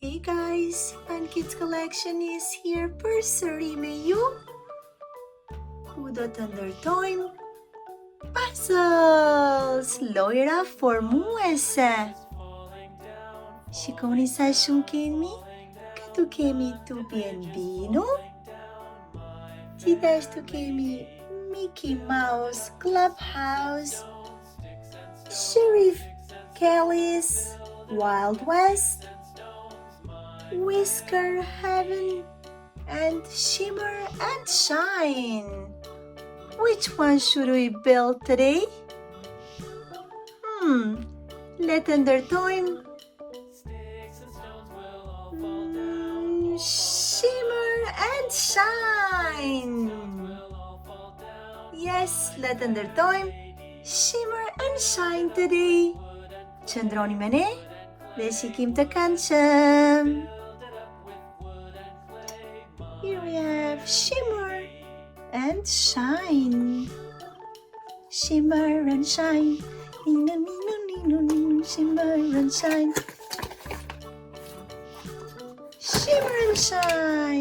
Hey guys, Fun Kids Collection is here përsëri me ju. Ku do të ndërtojmë puzzles, lojra formuese. Shikoni sa shumë kemi. Këtu kemi tupjen binu. Gjithashtu kemi Mickey Mouse Clubhouse, Sheriff Kelly's Wild West, Whisker Heaven, and Shimmer and Shine. Which one should we build today? Let's ndërtojmë Shimmer and Shine. Yes, let's ndërtojmë Shimmer and Shine today. Qëndroni me ne dhe shikim të kendshem. Here we have Shimmer and Shine. Shimmer and Shine. Shimmer and Shine. Shimmer and Shine.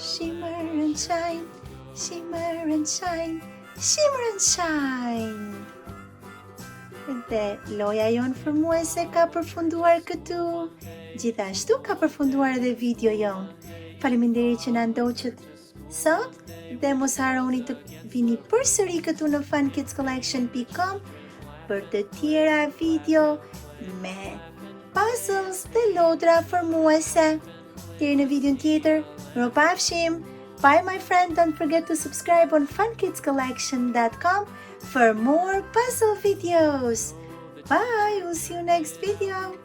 Shimmer and shine, shimmer and shine, shimmer and shine. Dhe loja jonë formuese ka përfunduar këtu. Gjithashtu ka përfunduar edhe video jonë. Faleminderit që na ndoqët sot dhe mos harroni të vini përsëri këtu në funkidscollection.com për të tjera video me puzzles dhe lodra formuese. Deri në videon tjetër, mirupafshim. Bye my friend, don't forget to subscribe on funkidscollection.com for more puzzle videos. Bye, we'll see you next video.